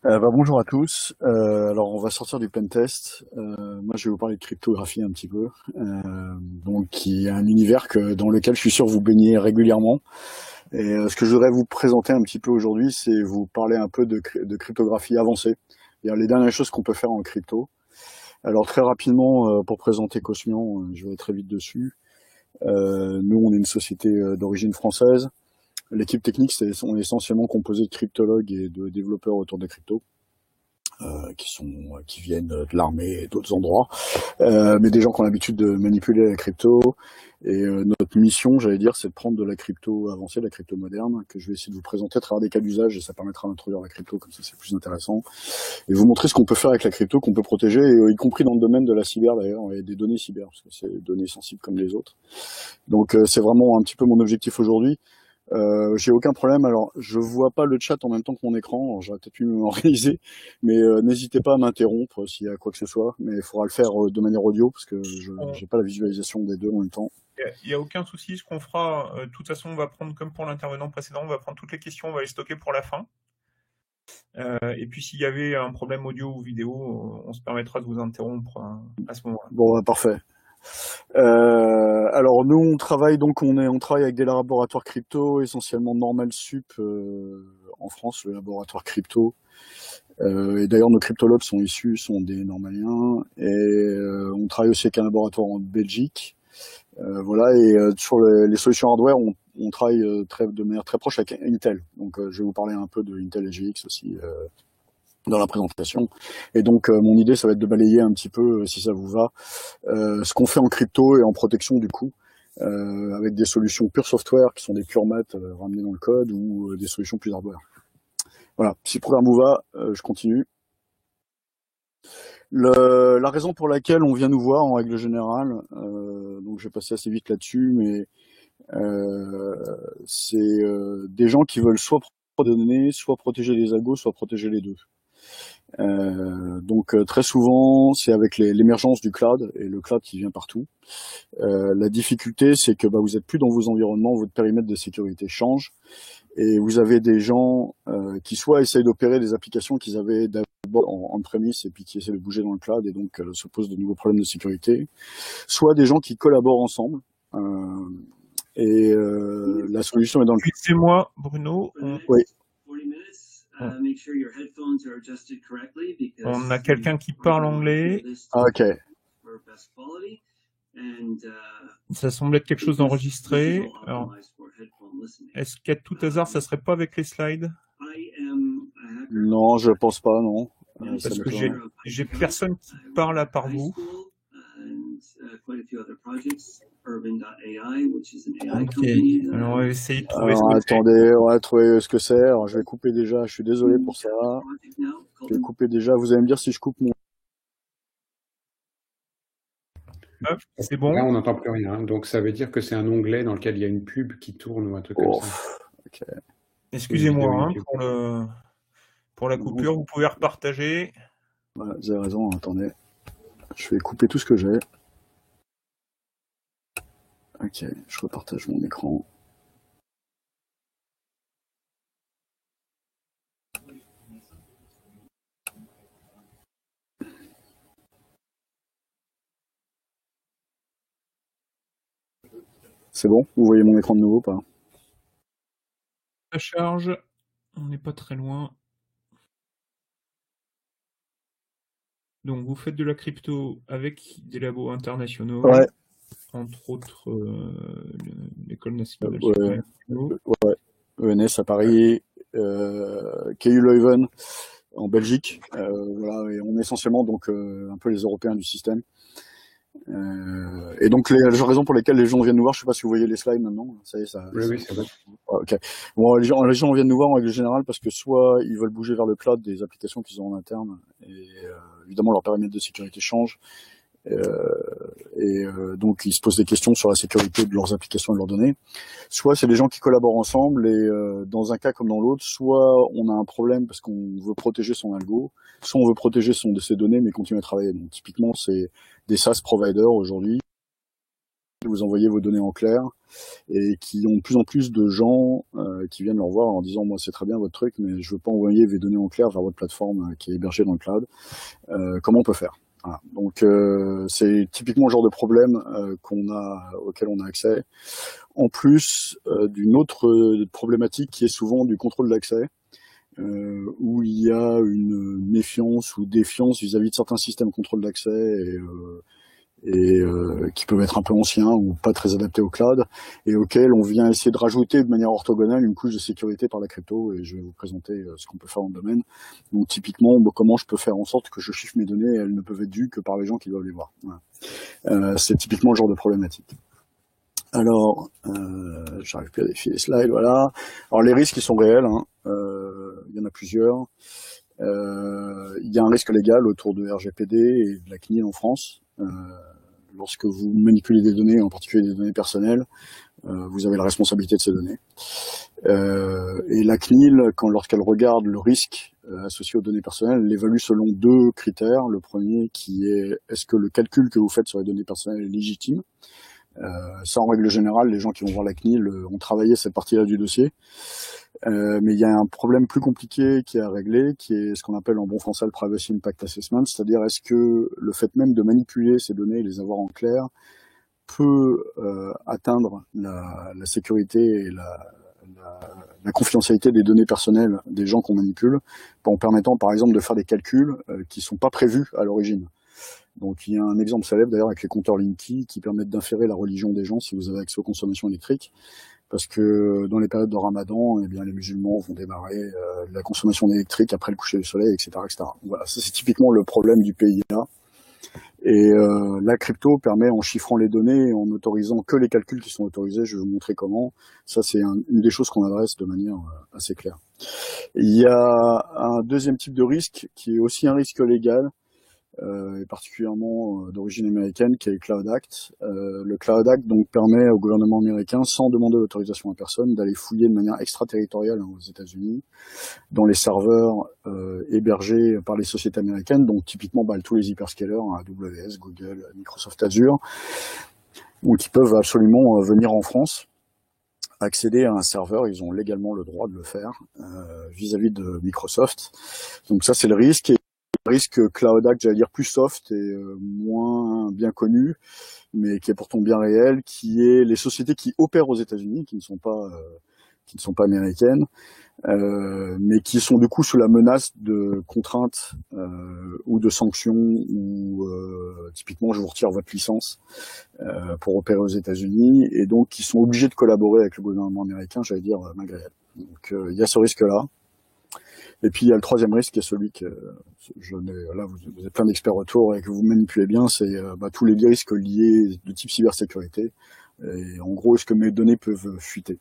Bonjour à tous. Alors on va sortir du pentest. Moi je vais vous parler de cryptographie un petit peu, donc qui est un univers dans lequel je suis sûr vous baignez régulièrement. Et ce que je voudrais vous présenter un petit peu aujourd'hui, c'est vous parler un peu de cryptographie avancée, c'est-à-dire les dernières choses qu'on peut faire en crypto. Alors très rapidement, pour présenter Cosmian, je vais très vite dessus. Nous on est une société d'origine française. L'équipe technique, on est essentiellement composé de cryptologues et de développeurs autour des cryptos. Qui viennent de l'armée et d'autres endroits, mais des gens qui ont l'habitude de manipuler la crypto. Et notre mission, j'allais dire, c'est de prendre de la crypto avancée, de la crypto moderne, que je vais essayer de vous présenter à travers des cas d'usage, et ça permettra d'introduire la crypto, comme ça c'est plus intéressant, et vous montrer ce qu'on peut faire avec la crypto, qu'on peut protéger, et, y compris dans le domaine de la cyber d'ailleurs, et des données cyber, parce que c'est des données sensibles comme les autres. Donc c'est vraiment un petit peu mon objectif aujourd'hui. J'ai aucun problème. Alors, je vois pas le chat en même temps que mon écran. Alors, j'aurais peut-être pu m'organiser, mais n'hésitez pas à m'interrompre s'il y a quoi que ce soit. Mais il faudra le faire de manière audio parce que je j'ai pas la visualisation des deux en même temps. Il n'y a aucun souci. Ce qu'on fera, de toute façon, on va prendre, comme pour l'intervenant précédent, on va prendre toutes les questions, on va les stocker pour la fin. Et puis, s'il y avait un problème audio ou vidéo, on se permettra de vous interrompre à ce moment-là. Bon, parfait. Alors nous, on travaille on travaille avec des laboratoires crypto, essentiellement Normal Sup en France, le laboratoire crypto. Et d'ailleurs, nos cryptologues sont des normaliens. Et on travaille aussi avec un laboratoire en Belgique. Voilà, et sur les solutions hardware, on travaille de manière très proche avec Intel. Donc, je vais vous parler un peu de Intel et GX aussi dans la présentation. Et donc, mon idée, ça va être de balayer un petit peu, si ça vous va, ce qu'on fait en crypto et en protection du coup, avec des solutions pure software qui sont des pure maths ramenées dans le code ou des solutions plus hardware. Voilà, si le programme vous va, je continue. La raison pour laquelle on vient nous voir en règle générale, donc je vais passer assez vite là-dessus, mais c'est des gens qui veulent soit protéger des données, soit protéger les algos, soit protéger les deux. Donc très souvent, c'est avec l'émergence du cloud et le cloud qui vient partout. La difficulté, c'est que vous êtes plus dans vos environnements, votre périmètre de sécurité change, et vous avez des gens qui soit essayent d'opérer des applications qu'ils avaient d'abord en premise et puis qui essaient de bouger dans le cloud et donc se posent de nouveaux problèmes de sécurité, soit des gens qui collaborent ensemble. Et la solution est dans le... Excusez-moi, Bruno. Oui. On a quelqu'un qui parle anglais. Ah, ok. Ça semble être quelque chose d'enregistré. Alors, est-ce qu'à tout hasard, ça serait pas avec les slides? Non, je pense pas, non. Parce que j'ai personne qui parle à part vous. Ok, alors on va essayer de trouver ce que c'est. Attendez, on va trouver ce que c'est. Alors je vais couper déjà, je suis désolé pour ça. Je vais couper déjà, vous allez me dire si je coupe mon... C'est bon. Là, on n'entend plus rien. Donc, ça veut dire que c'est un onglet dans lequel il y a une pub qui tourne ou un truc comme ça. Okay. Excusez-moi pour la coupure. Vous pouvez repartager. Voilà, vous avez raison, attendez. Je vais couper tout ce que j'ai. Ok, je repartage mon écran. C'est bon? Vous voyez mon écran de nouveau ou pas? Ça charge. On n'est pas très loin. Donc, vous faites de la crypto avec des labos internationaux. Ouais. Entre autres, l'École nationale ouais. ENS à Paris, KU Leuven en Belgique. Voilà, et on est essentiellement donc un peu les Européens du système. Et donc les raisons pour lesquelles les gens viennent nous voir, je sais pas si vous voyez les slides maintenant. Ça y est, ça. Oui, c'est vrai. Ok. Bon, les gens viennent nous voir en règle générale parce que soit ils veulent bouger vers le cloud des applications qu'ils ont en interne, et évidemment leur périmètre de sécurité change. Donc ils se posent des questions sur la sécurité de leurs applications et de leurs données. Soit c'est des gens qui collaborent ensemble et dans un cas comme dans l'autre, soit on a un problème parce qu'on veut protéger son algo, soit on veut protéger ses données mais continuer à travailler. Donc typiquement c'est des SaaS providers aujourd'hui vous envoyez vos données en clair, et qui ont de plus en plus de gens qui viennent leur voir en disant moi c'est très bien votre truc, mais je veux pas envoyer mes données en clair vers votre plateforme qui est hébergée dans le cloud. Comment on peut faire? Voilà. Donc c'est typiquement le genre de problème auquel on a accès. En plus d'une autre problématique qui est souvent du contrôle d'accès, où il y a une méfiance ou défiance vis-à-vis de certains systèmes de contrôle d'accès qui peuvent être un peu anciens ou pas très adaptés au cloud, et auxquels on vient essayer de rajouter de manière orthogonale une couche de sécurité par la crypto, et je vais vous présenter ce qu'on peut faire dans le domaine. Donc typiquement, comment je peux faire en sorte que je chiffre mes données, et elles ne peuvent être vues que par les gens qui doivent les voir. Voilà. C'est typiquement le genre de problématique. Alors, j'arrive plus à défiler les slides, voilà. Alors les risques, ils sont réels, hein. Il y en a plusieurs. Il y a un risque légal autour de RGPD et de la CNIL en France. Lorsque vous manipulez des données, en particulier des données personnelles, vous avez la responsabilité de ces données. Et la CNIL, lorsqu'elle regarde le risque associé aux données personnelles, elle l'évalue selon 2 critères. Le premier qui est, est-ce que le calcul que vous faites sur les données personnelles est légitime? Ça, en règle générale, les gens qui vont voir la CNIL ont travaillé cette partie-là du dossier. Mais il y a un problème plus compliqué qui est à régler, qui est ce qu'on appelle en bon français le Privacy Impact Assessment, c'est-à-dire est-ce que le fait même de manipuler ces données et les avoir en clair peut atteindre la sécurité et la confidentialité des données personnelles des gens qu'on manipule, en permettant par exemple de faire des calculs qui sont pas prévus à l'origine. Donc il y a un exemple célèbre d'ailleurs avec les compteurs Linky qui permettent d'inférer la religion des gens si vous avez accès aux consommations électriques, parce que dans les périodes de Ramadan, eh bien les musulmans vont démarrer la consommation électrique après le coucher du soleil, etc., etc. Voilà, ça c'est typiquement le problème du PIA. Et la crypto permet, en chiffrant les données et en autorisant que les calculs qui sont autorisés, je vais vous montrer comment. Ça c'est une des choses qu'on adresse de manière assez claire. Il y a un deuxième type de risque qui est aussi un risque légal, et particulièrement d'origine américaine, qui est le Cloud Act. Le Cloud Act donc permet au gouvernement américain, sans demander l'autorisation à personne, d'aller fouiller de manière extraterritoriale aux États-Unis, dans les serveurs hébergés par les sociétés américaines, donc typiquement tous les hyperscalers, AWS, Google, Microsoft Azure, ou qui peuvent absolument venir en France, accéder à un serveur, ils ont légalement le droit de le faire vis-à-vis de Microsoft. Donc ça c'est le risque. Et le risque Cloud Act, j'allais dire plus soft et moins bien connu, mais qui est pourtant bien réel, qui est les sociétés qui opèrent aux États-Unis, qui ne sont pas américaines, mais qui sont du coup sous la menace de contraintes ou de sanctions, ou typiquement je vous retire votre licence pour opérer aux États-Unis, et donc qui sont obligés de collaborer avec le gouvernement américain, j'allais dire malgré elle. Donc il y a ce risque-là. Et puis il y a le troisième risque, qui est celui que là vous êtes plein d'experts autour et que vous manipulez bien, c'est tous les risques liés de type cybersécurité. Et en gros, est-ce que mes données peuvent fuiter?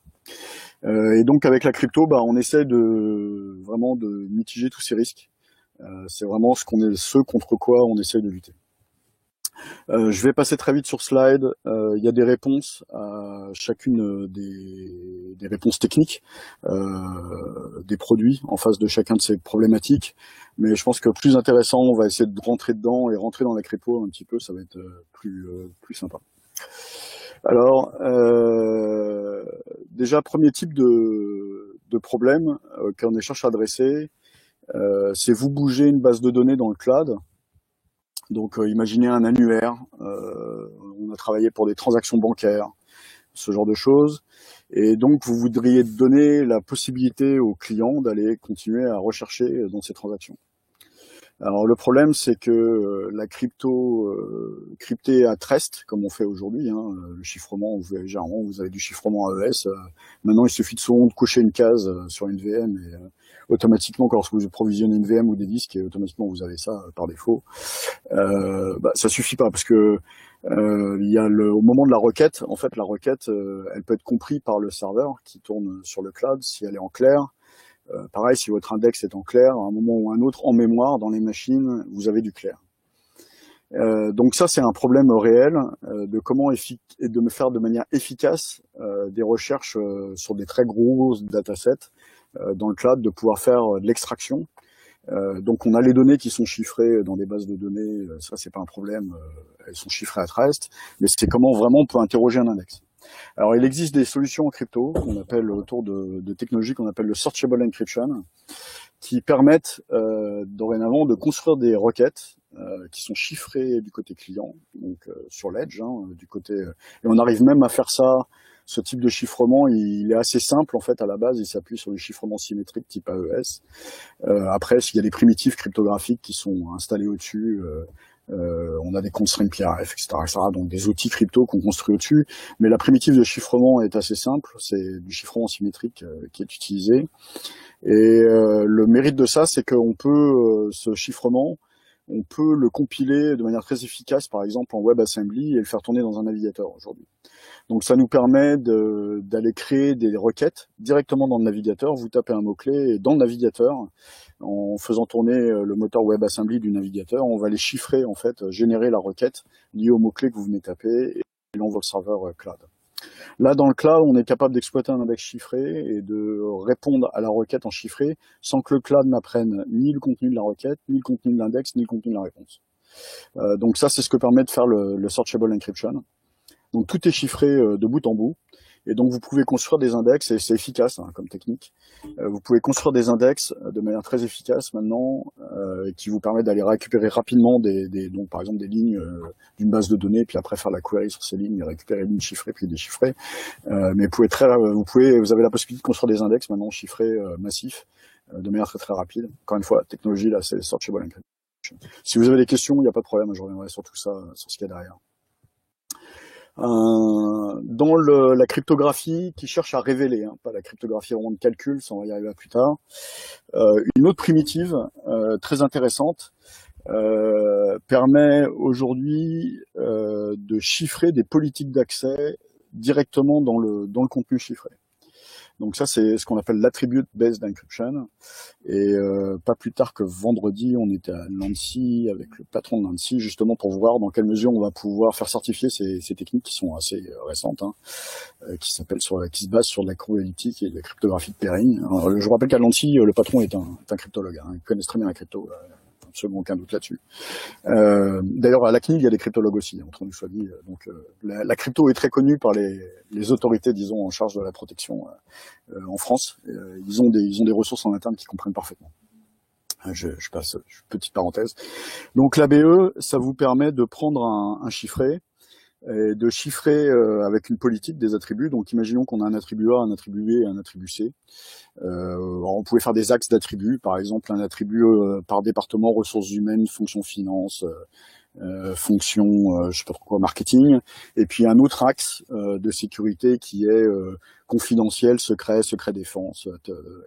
Et donc avec la crypto, on essaie vraiment de mitiger tous ces risques. C'est vraiment ce contre quoi on essaie de lutter. Je vais passer très vite sur slide. Il y a des réponses à chacune des réponses techniques des produits en face de chacun de ces problématiques. Mais je pense que plus intéressant, on va essayer de rentrer dedans et rentrer dans la crypto un petit peu. Ça va être plus sympa. Alors, déjà, premier type de problème qu'on cherche à adresser, c'est vous bougez une base de données dans le cloud. Donc imaginez un annuaire, on a travaillé pour des transactions bancaires, ce genre de choses, et donc vous voudriez donner la possibilité aux clients d'aller continuer à rechercher dans ces transactions. Alors le problème c'est que la crypto cryptée à Trust, comme on fait aujourd'hui, le chiffrement, généralement vous avez du chiffrement AES, maintenant il suffit de cocher une case sur une VM et automatiquement, lorsque vous provisionnez une VM ou des disques, et automatiquement vous avez ça par défaut, ça suffit pas, parce que il y a au moment de la requête, en fait la requête elle peut être comprise par le serveur qui tourne sur le cloud si elle est en clair. Pareil, si votre index est en clair, à un moment ou à un autre, en mémoire, dans les machines, vous avez du clair. Donc ça, c'est un problème réel de comment et de me faire de manière efficace des recherches sur des très gros datasets dans le cloud, de pouvoir faire de l'extraction Donc on a les données qui sont chiffrées dans des bases de données, ça c'est pas un problème, elles sont chiffrées à reste, mais c'est comment vraiment on peut interroger un index. Alors il existe des solutions en crypto qu'on appelle autour de technologies qu'on appelle le searchable encryption, qui permettent dorénavant de construire des requêtes qui sont chiffrées du côté client, donc sur l'edge, du côté. Et on arrive même à faire ça. Ce type de chiffrement, il est assez simple en fait à la base. Il s'appuie sur les chiffrements symétriques type AES. Après, s'il y a des primitives cryptographiques qui sont installées au-dessus, on a des constraints PRF, etc., donc des outils crypto qu'on construit au-dessus. Mais la primitive de chiffrement est assez simple. C'est du chiffrement symétrique qui est utilisé. Et le mérite de ça, c'est qu'on peut ce chiffrement, on peut le compiler de manière très efficace, par exemple en WebAssembly, et le faire tourner dans un navigateur aujourd'hui. Donc ça nous permet d'aller créer des requêtes directement dans le navigateur. Vous tapez un mot-clé et dans le navigateur, en faisant tourner le moteur WebAssembly du navigateur, on va les chiffrer en fait, générer la requête liée au mot-clé que vous venez taper et l'envoie au serveur cloud. Là, dans le cloud, on est capable d'exploiter un index chiffré et de répondre à la requête en chiffré sans que le cloud n'apprenne ni le contenu de la requête, ni le contenu de l'index, ni le contenu de la réponse. Donc ça, c'est ce que permet de faire le searchable encryption. Donc tout est chiffré de bout en bout. Et donc vous pouvez construire des index, et c'est efficace comme technique. Vous pouvez construire des index de manière très efficace maintenant, qui vous permet d'aller récupérer rapidement donc par exemple des lignes d'une base de données, puis après faire la query sur ces lignes, récupérer les lignes chiffrées puis déchiffrer. Mais vous avez la possibilité de construire des index maintenant chiffrés massifs de manière très très rapide. Encore une fois, la technologie là, c'est searchable encryption. Si vous avez des questions, il n'y a pas de problème, je reviendrai sur tout ça, sur ce qu'il y a derrière. Dans la cryptographie qui cherche à révéler, pas la cryptographie vraiment de calcul, ça on va y arriver plus tard. Une autre primitive très intéressante permet aujourd'hui de chiffrer des politiques d'accès directement dans le contenu chiffré. Donc ça, c'est ce qu'on appelle l'attribute-based encryption. Et pas plus tard que vendredi, on était à Nancy avec le patron de Nancy, justement pour voir dans quelle mesure on va pouvoir faire certifier ces techniques qui sont assez récentes, qui se basent sur de la probabilitique et de la cryptographie de pairing. Alors, je vous rappelle qu'à Nancy, le patron est un cryptologue. Il connaît très bien la crypto. Absolument aucun doute là-dessus. D'ailleurs, à la CNIL, il y a des cryptologues aussi, entre nous soit dit. Donc, la crypto est très connue par les autorités, disons, en charge de la protection en France. Ils ont des ressources en interne qui comprennent parfaitement. Je passe, petite parenthèse. Donc, l'ABE, ça vous permet de prendre un chiffré, et de chiffrer avec une politique des attributs. Donc, imaginons qu'on a un attribut A, un attribut B et un attribut C. On pouvait faire des axes d'attributs, par exemple un attribut par département, ressources humaines, fonction finance, fonction, je sais pas trop quoi, marketing, et puis un autre axe de sécurité qui est confidentiel, secret défense,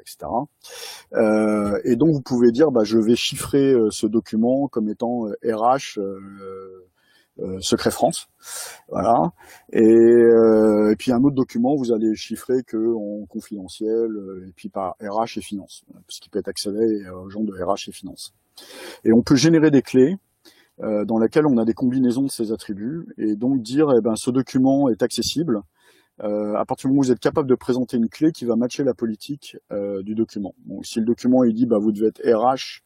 etc. Et donc vous pouvez dire, je vais chiffrer ce document comme étant RH. Secret France, voilà. Et puis un autre document, vous allez chiffrer que en confidentiel, et puis par RH et finance, ce qui peut être accéléré aux gens de RH et finance. Et on peut générer des clés dans lesquelles on a des combinaisons de ces attributs, et donc dire, ce document est accessible à partir du moment où vous êtes capable de présenter une clé qui va matcher la politique du document. Donc si le document il dit, vous devez être RH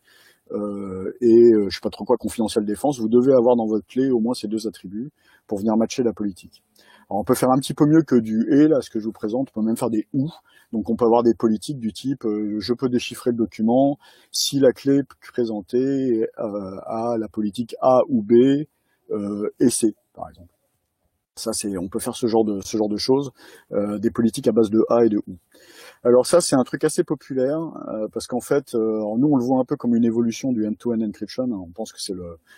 je sais pas trop quoi, confidentiel défense, vous devez avoir dans votre clé au moins ces deux attributs pour venir matcher la politique. Alors on peut faire un petit peu mieux que du et, là, ce que je vous présente, on peut même faire des ou. Donc on peut avoir des politiques du type je peux déchiffrer le document si la clé présentée a la politique A ou B et C, par exemple. Ça, on peut faire ce genre de choses, des politiques à base de A et de ou. Alors ça, c'est un truc assez populaire parce qu'en fait, nous on le voit un peu comme une évolution du end-to-end encryption. On pense que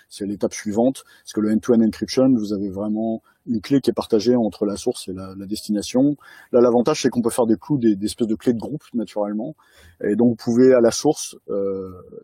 c'est l'étape suivante, parce que le end-to-end encryption, vous avez vraiment une clé qui est partagée entre la source et la destination. Là, l'avantage, c'est qu'on peut faire des espèces de clés de groupe naturellement, et donc vous pouvez à la source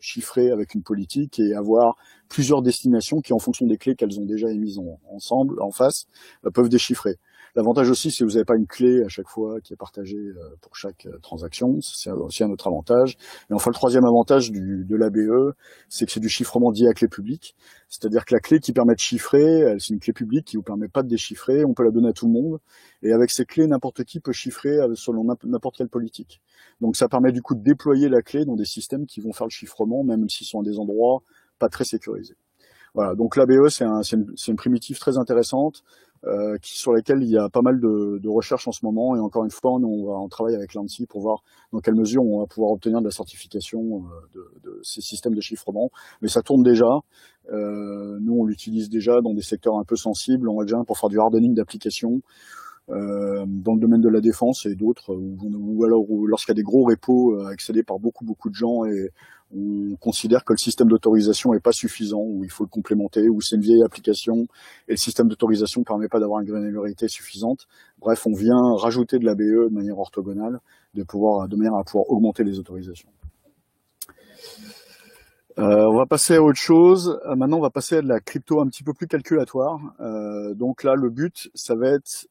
chiffrer avec une politique et avoir plusieurs destinations qui, en fonction des clés qu'elles ont déjà émises ensemble, en face, peuvent déchiffrer. L'avantage aussi, c'est que vous n'avez pas une clé à chaque fois qui est partagée pour chaque transaction. C'est aussi un autre avantage. Et enfin, le troisième avantage de l'ABE, c'est que c'est du chiffrement dit à clé publique. C'est-à-dire que la clé qui permet de chiffrer, c'est une clé publique qui vous permet pas de déchiffrer. On peut la donner à tout le monde. Et avec ces clés, n'importe qui peut chiffrer selon n'importe quelle politique. Donc ça permet du coup de déployer la clé dans des systèmes qui vont faire le chiffrement, même s'ils sont à des endroits pas très sécurisés. Voilà, donc l'ABE, c'est une primitive très intéressante sur laquelle il y a pas mal de recherches en ce moment. Et encore une fois, on travaille avec l'ANSSI pour voir dans quelle mesure on va pouvoir obtenir de la certification de ces systèmes de chiffrement. Mais ça tourne déjà. Nous, on l'utilise déjà dans des secteurs un peu sensibles. On va déjà pour faire du hardening d'applications. Dans le domaine de la défense et d'autres, ou alors lorsqu'il y a des gros repos accédés par beaucoup de gens et on considère que le système d'autorisation est pas suffisant, ou il faut le complémenter, ou c'est une vieille application et le système d'autorisation ne permet pas d'avoir une granularité suffisante. Bref, on vient rajouter de l'ABE de manière orthogonale, de manière à pouvoir augmenter les autorisations. On va passer à autre chose. Maintenant, on va passer à de la crypto un petit peu plus calculatoire. Donc là, le but, ça va être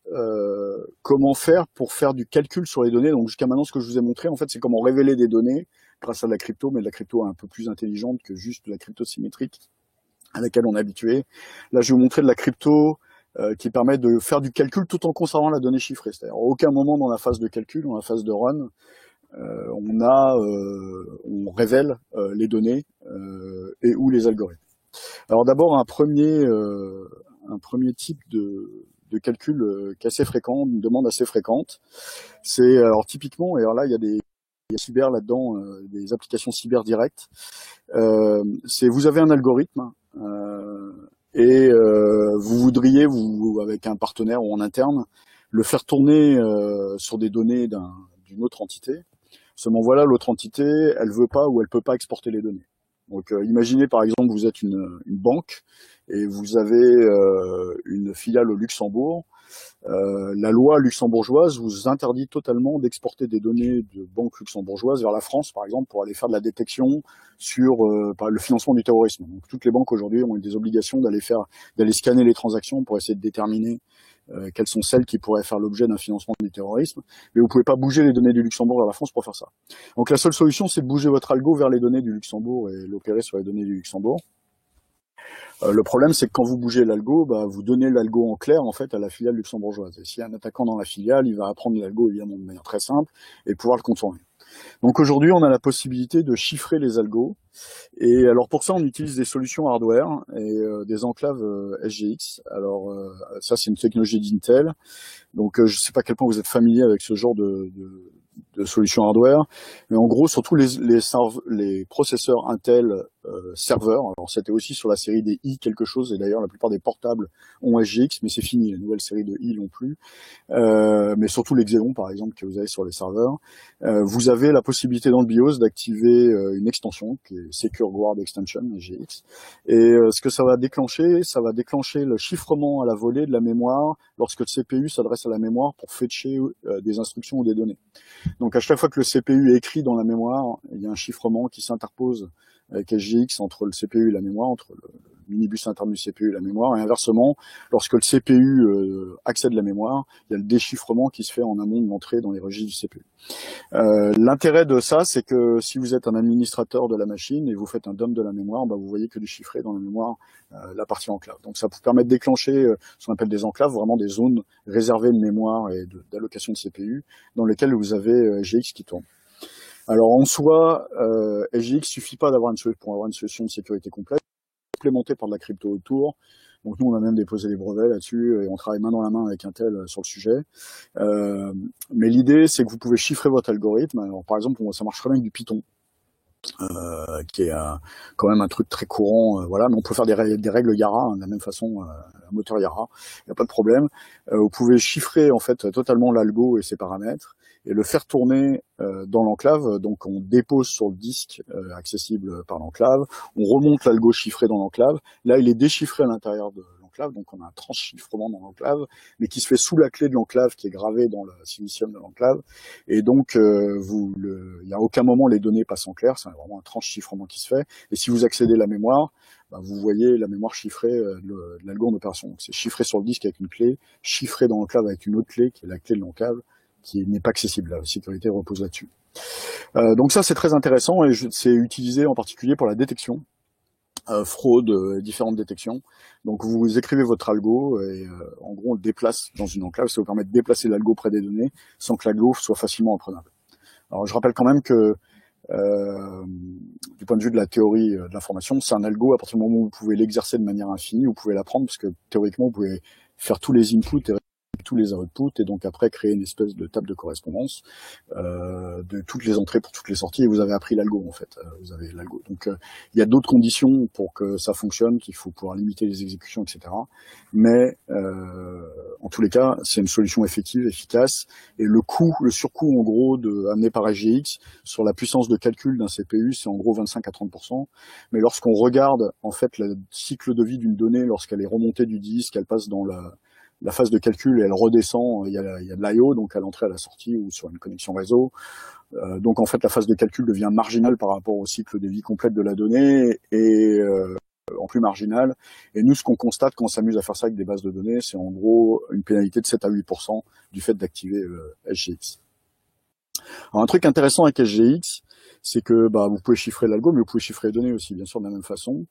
comment faire pour faire du calcul sur les données. Donc jusqu'à maintenant, ce que je vous ai montré, en fait, c'est comment révéler des données grâce à de la crypto, mais de la crypto un peu plus intelligente que juste de la crypto symétrique à laquelle on est habitué. Là, je vais vous montrer de la crypto qui permet de faire du calcul tout en conservant la donnée chiffrée. C'est-à-dire, à aucun moment dans la phase de calcul, dans la phase de run, on révèle les données et ou les algorithmes. Alors d'abord un premier type de calcul qui est assez fréquent, une demande assez fréquente. C'est alors typiquement, et alors là il y a des cyber là-dedans, des applications cyber directes. C'est vous avez un algorithme et vous voudriez avec un partenaire ou en interne le faire tourner sur des données d'une autre entité. Seulement voilà, l'autre entité, elle veut pas ou elle peut pas exporter les données. Donc imaginez par exemple vous êtes une banque et vous avez une filiale au Luxembourg. La loi luxembourgeoise vous interdit totalement d'exporter des données de banques luxembourgeoises vers la France, par exemple, pour aller faire de la détection sur le financement du terrorisme. Donc toutes les banques aujourd'hui ont des obligations d'aller scanner les transactions pour essayer de déterminer quelles sont celles qui pourraient faire l'objet d'un financement du terrorisme, mais vous pouvez pas bouger les données du Luxembourg vers la France pour faire ça. Donc la seule solution, c'est de bouger votre algo vers les données du Luxembourg et l'opérer sur les données du Luxembourg. Le problème, c'est que quand vous bougez l'algo, vous donnez l'algo en clair en fait à la filiale luxembourgeoise. Et s'il y a un attaquant dans la filiale, il va apprendre l'algo évidemment de manière très simple et pouvoir le contourner. Donc aujourd'hui, on a la possibilité de chiffrer les algos. Et alors pour ça, on utilise des solutions hardware et des enclaves SGX. Alors ça, c'est une technologie d'Intel. Donc je sais pas à quel point vous êtes familier avec ce genre de solutions hardware, mais en gros surtout les processeurs Intel serveurs. Alors c'était aussi sur la série des i quelque chose, et d'ailleurs la plupart des portables ont SGX, mais c'est fini, les nouvelles séries de i l'ont plus. Mais surtout les Xeon par exemple que vous avez sur les serveurs. Vous avez la possibilité dans le BIOS d'activer une extension qui est Secure Guard Extension SGX, et ce que ça va déclencher le chiffrement à la volée de la mémoire lorsque le CPU s'adresse à la mémoire pour fetcher des instructions ou des données. Donc à chaque fois que le CPU est écrit dans la mémoire, il y a un chiffrement qui s'interpose avec SGX entre le CPU et la mémoire, entre le minibus interne du CPU et la mémoire, et inversement, lorsque le CPU accède à la mémoire, il y a le déchiffrement qui se fait en amont de l'entrée dans les registres du CPU. L'intérêt de ça, c'est que si vous êtes un administrateur de la machine et vous faites un dump de la mémoire, vous voyez que déchiffrer dans la mémoire la partie enclave. Donc ça vous permet de déclencher ce qu'on appelle des enclaves, vraiment des zones réservées de mémoire et d'allocation de CPU, dans lesquelles vous avez SGX qui tourne. Alors en soi, SGX suffit pas pour avoir une solution de sécurité complète, complémentée par de la crypto autour. Donc nous, on a même déposé des brevets là-dessus et on travaille main dans la main avec Intel sur le sujet. Mais l'idée, c'est que vous pouvez chiffrer votre algorithme. Alors par exemple, ça marche très bien avec du Python, qui est quand même un truc très courant. Voilà, mais on peut faire des règles Yara de la même façon, un moteur Yara, il n'y a pas de problème. Vous pouvez chiffrer en fait totalement l'algo et ses paramètres et le faire tourner dans l'enclave. Donc on dépose sur le disque accessible par l'enclave, on remonte l'algo chiffré dans l'enclave. Là, il est déchiffré à l'intérieur de l'enclave. l'enclave. Donc on a un transchiffrement dans l'enclave, mais qui se fait sous la clé de l'enclave qui est gravée dans le silicium de l'enclave. Et donc il n'y a aucun moment les données passent en clair, c'est vraiment un transchiffrement qui se fait. Et si vous accédez à la mémoire, vous voyez la mémoire chiffrée de l'algo en opération. Donc c'est chiffré sur le disque avec une clé, chiffré dans l'enclave avec une autre clé qui est la clé de l'enclave, qui n'est pas accessible. La sécurité repose là-dessus. Donc ça c'est très intéressant et c'est utilisé en particulier pour la détection, fraude, différentes détections. Donc vous écrivez votre algo et en gros on le déplace dans une enclave, ça vous permet de déplacer l'algo près des données sans que l'algo soit facilement apprenable. Alors je rappelle quand même que du point de vue de la théorie de l'information, c'est un algo à partir du moment où vous pouvez l'exercer de manière infinie, vous pouvez l'apprendre parce que théoriquement vous pouvez faire tous les inputs et tous les outputs et donc après créer une espèce de table de correspondance de toutes les entrées pour toutes les sorties et vous avez appris l'algo en fait. Vous avez l'algo. Donc il y a d'autres conditions pour que ça fonctionne, qu'il faut pouvoir limiter les exécutions, etc. Mais en tous les cas, c'est une solution effective, efficace et le surcoût en gros amené par SGX sur la puissance de calcul d'un CPU, c'est en gros 25 à 30%. Mais lorsqu'on regarde en fait le cycle de vie d'une donnée, lorsqu'elle est remontée du disque, elle passe dans la phase de calcul et elle redescend, il y a de l'IO, donc à l'entrée, à la sortie ou sur une connexion réseau. Donc en fait, la phase de calcul devient marginale par rapport au cycle de vie complète de la donnée et en plus marginale. Et nous, ce qu'on constate quand on s'amuse à faire ça avec des bases de données, c'est en gros une pénalité de 7 à 8% du fait d'activer SGX. Alors un truc intéressant avec SGX, c'est que vous pouvez chiffrer l'algo, mais vous pouvez chiffrer les données aussi, bien sûr, de la même façon.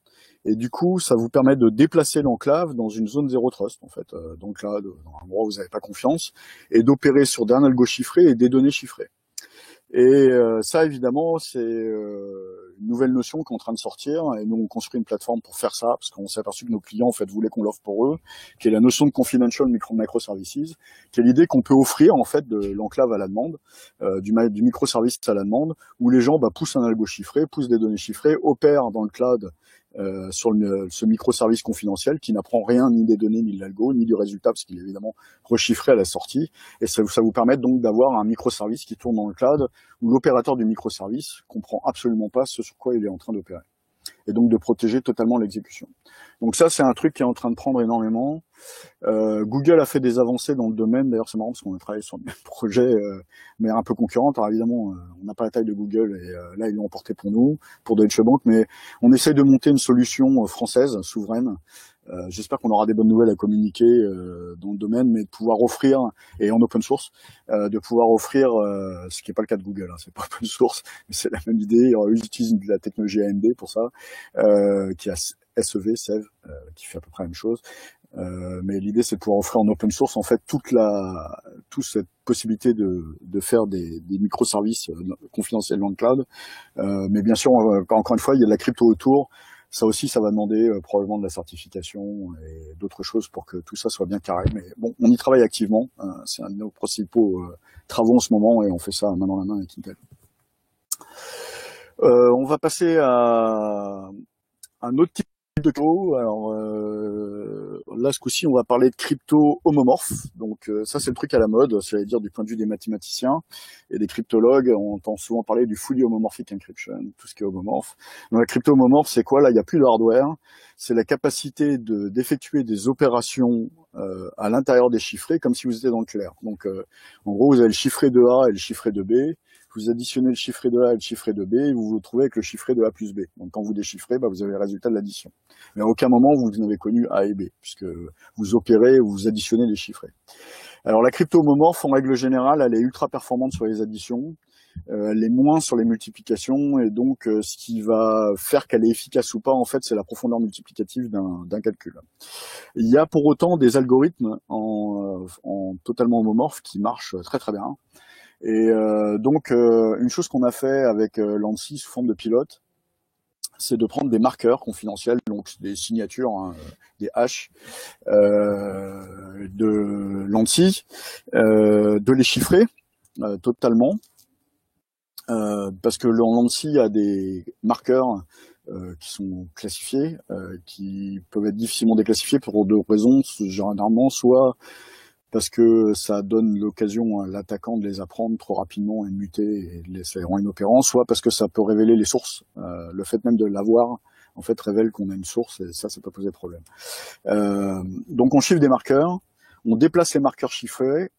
Et du coup, ça vous permet de déplacer l'enclave dans une zone zéro trust, en fait. Donc là, dans un endroit où vous n'avez pas confiance, et d'opérer sur d'un algo chiffré et des données chiffrées. Et ça, évidemment, c'est une nouvelle notion qui est en train de sortir. Et nous, on construit une plateforme pour faire ça, parce qu'on s'est aperçu que nos clients, en fait, voulaient qu'on l'offre pour eux, qui est la notion de confidential microservices, qui est l'idée qu'on peut offrir, en fait, de l'enclave à la demande, du microservice à la demande, où les gens poussent un algo chiffré, poussent des données chiffrées, opèrent dans le cloud sur ce microservice confidentiel qui n'apprend rien ni des données, ni de l'algo, ni du résultat, parce qu'il est évidemment rechiffré à la sortie. Et ça vous permet donc d'avoir un microservice qui tourne dans le cloud où l'opérateur du microservice comprend absolument pas ce sur quoi il est en train d'opérer. Et donc de protéger totalement l'exécution. Donc ça, c'est un truc qui est en train de prendre énormément. Google a fait des avancées dans le domaine. D'ailleurs, c'est marrant parce qu'on a travaillé sur le même projet, mais un peu concurrent. Alors évidemment, on n'a pas la taille de Google et là, ils l'ont emporté pour nous, pour Deutsche Bank. Mais on essaye de monter une solution française, souveraine. J'espère qu'on aura des bonnes nouvelles à communiquer dans le domaine, mais de pouvoir offrir, et en open source, de pouvoir offrir, ce qui n'est pas le cas de Google, hein, c'est pas open source, mais c'est la même idée. Ils utilisent de la technologie AMD pour ça, qui a SEV, qui fait à peu près la même chose. Mais l'idée, c'est de pouvoir offrir en open source en fait toute cette possibilité de faire des microservices confidentiels dans le cloud. Mais bien sûr, encore une fois, il y a de la crypto autour. Ça aussi, ça va demander probablement de la certification et d'autres choses pour que tout ça soit bien carré. Mais bon, on y travaille activement. C'est un de nos principaux travaux en ce moment et on fait ça main dans la main avec Intel. On va passer à un autre type de crypto. Alors là, ce coup-ci, on va parler de crypto homomorphe. Donc ça, c'est le truc à la mode, c'est-à-dire du point de vue des mathématiciens et des cryptologues. On entend souvent parler du fully homomorphic encryption, tout ce qui est homomorphe. Donc la crypto homomorphe, c'est quoi? Là, il n'y a plus de hardware. C'est la capacité d'effectuer des opérations à l'intérieur des chiffrés, comme si vous étiez dans le clair. Donc en gros, vous avez le chiffré de A et le chiffré de B. Vous additionnez le chiffré de A et le chiffré de B, et vous vous retrouvez avec le chiffré de A plus B. Donc quand vous déchiffrez, vous avez le résultat de l'addition. Mais à aucun moment, vous n'avez connu A et B, puisque vous opérez, vous additionnez les chiffrés. Alors la crypto homomorphe, en règle générale, elle est ultra performante sur les additions, elle est moins sur les multiplications, et donc ce qui va faire qu'elle est efficace ou pas, en fait, c'est la profondeur multiplicative d'un calcul. Il y a pour autant des algorithmes en totalement homomorphes qui marchent très très bien. Et donc, une chose qu'on a fait avec l'ANSI sous forme de pilote, c'est de prendre des marqueurs confidentiels, donc des signatures, des hash de l'ANSI, de les chiffrer totalement, parce que l'ANSI a des marqueurs qui sont classifiés, qui peuvent être difficilement déclassifiés pour deux raisons, généralement, soit parce que ça donne l'occasion à l'attaquant de les apprendre trop rapidement et de muter et de les rendre inopérants, soit parce que ça peut révéler les sources. Le fait même de l'avoir en fait, révèle qu'on a une source, et ça peut poser problème. Donc, on chiffre des marqueurs. On déplace les marqueurs chiffrés,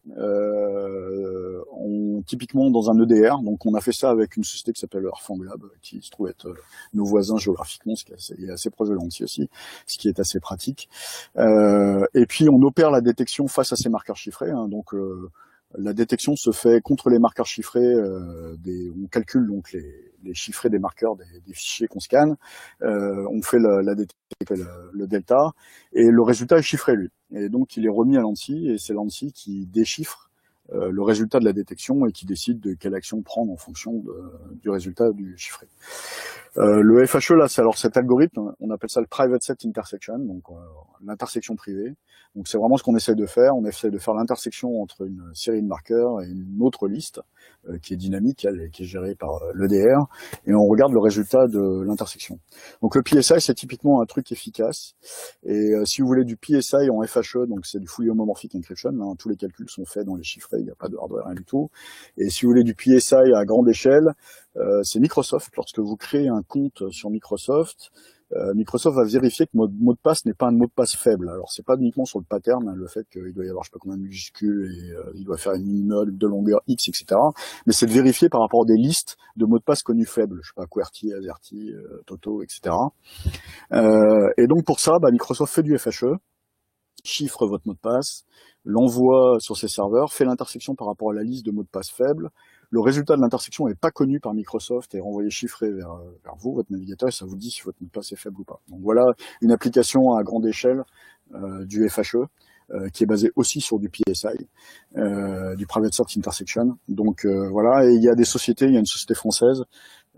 typiquement dans un EDR. Donc, on a fait ça avec une société qui s'appelle Earthfang, qui se trouve être nos voisins géographiquement, ce qui est assez proche de l'Annecy aussi, ce qui est assez pratique. Et puis, on opère la détection face à ces marqueurs chiffrés. Donc, la détection se fait contre les marqueurs chiffrés. On calcule donc les chiffrés des marqueurs des fichiers qu'on scanne. On fait la détection, le delta, et le résultat est chiffré, lui. Et donc, il est remis à l'ANSSI, et c'est l'ANSSI qui déchiffre le résultat de la détection et qui décide de quelle action prendre en fonction du résultat du chiffré. Le FHE, là, c'est alors cet algorithme, on appelle ça le Private Set Intersection, donc l'intersection privée. Donc c'est vraiment ce qu'on essaie de faire. On essaie de faire l'intersection entre une série de marqueurs et une autre liste qui est dynamique, qui est gérée par l'EDR, et on regarde le résultat de l'intersection. Donc le PSI, c'est typiquement un truc efficace. Et si vous voulez du PSI en FHE, donc c'est du Fully Homomorphic Encryption, hein, tous les calculs sont faits dans les chiffrés, il n'y a pas de hardware, rien du tout. Et si vous voulez du PSI à grande échelle, c'est Microsoft. Lorsque vous créez un compte sur Microsoft, Microsoft va vérifier que votre mot de passe n'est pas un mot de passe faible. Alors c'est pas uniquement sur le pattern, hein, le fait qu'il doit y avoir je sais pas combien de majuscules et il doit faire une minimum de longueur X, etc. Mais c'est de vérifier par rapport à des listes de mots de passe connus faibles, je sais pas, QWERTY, AZERTY, Toto, etc. Et donc pour ça, Microsoft fait du FHE, chiffre votre mot de passe, l'envoie sur ses serveurs, fait l'intersection par rapport à la liste de mots de passe faibles. Le résultat de l'intersection n'est pas connu par Microsoft et renvoyé chiffré vers vous, votre navigateur, et ça vous dit si votre mot de passe est faible ou pas. Donc voilà une application à grande échelle du FHE qui est basée aussi sur du PSI, du Private Set Intersection. Donc voilà, et il y a des sociétés, il y a une société française,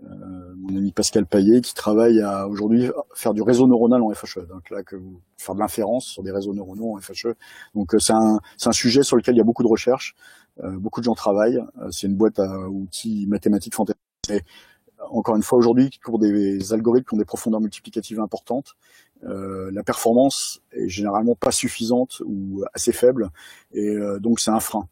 mon ami Pascal Paillet, qui travaille à aujourd'hui faire du réseau neuronal en FHE. Donc là, faire de l'inférence sur des réseaux neuronaux en FHE. Donc c'est un sujet sur lequel il y a beaucoup de recherches, beaucoup de gens travaillent. C'est une boîte à outils mathématiques fantastiques. Et encore une fois, aujourd'hui, pour des algorithmes qui ont des profondeurs multiplicatives importantes, la performance est généralement pas suffisante ou assez faible, et donc c'est un frein.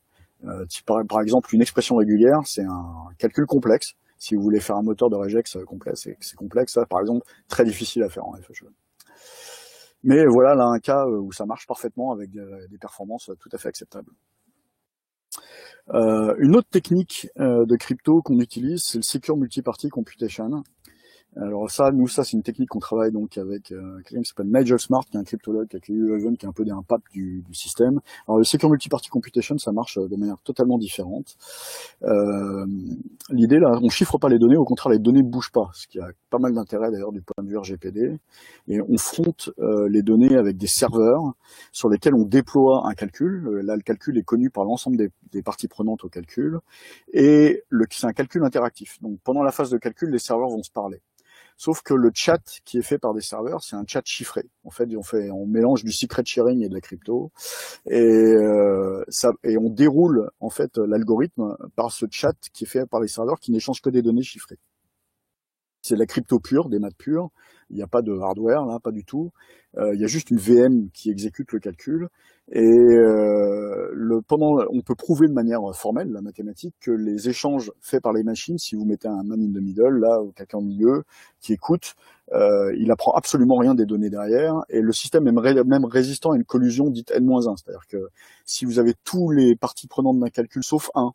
Par exemple, une expression régulière, c'est un calcul complexe. Si vous voulez faire un moteur de regex complexe, c'est complexe, ça, par exemple, très difficile à faire en FHE. Mais voilà, là, un cas où ça marche parfaitement avec des performances tout à fait acceptables. Une autre technique de crypto qu'on utilise, c'est le Secure Multiparty Computation. Alors ça c'est une technique qu'on travaille donc avec quelqu'un qui s'appelle Nigel Smart, qui est un cryptologue, qui a créé Leuven, qui est un peu un pape du système. Alors le Secure Multiparty Computation, ça marche de manière totalement différente. L'idée là, on chiffre pas les données, au contraire les données ne bougent pas, ce qui a pas mal d'intérêt d'ailleurs du point de vue RGPD. Et on fronte les données avec des serveurs sur lesquels on déploie un calcul. Là, le calcul est connu par l'ensemble des parties prenantes au calcul, et c'est un calcul interactif. Donc pendant la phase de calcul, les serveurs vont se parler. Sauf que le chat qui est fait par des serveurs, c'est un chat chiffré. En fait, on mélange du secret sharing et de la crypto, et on déroule en fait l'algorithme par ce chat qui est fait par les serveurs qui n'échangent que des données chiffrées. C'est de la crypto pure, des maths pures. Il n'y a pas de hardware là, pas du tout. Il y a juste une VM qui exécute le calcul. Et on peut prouver de manière formelle, la mathématique, que les échanges faits par les machines, si vous mettez un man in the middle, là, ou quelqu'un au milieu, qui écoute, il apprend absolument rien des données derrière, et le système est même résistant à une collusion dite N-1. C'est-à-dire que si vous avez tous les parties prenantes d'un calcul, sauf un,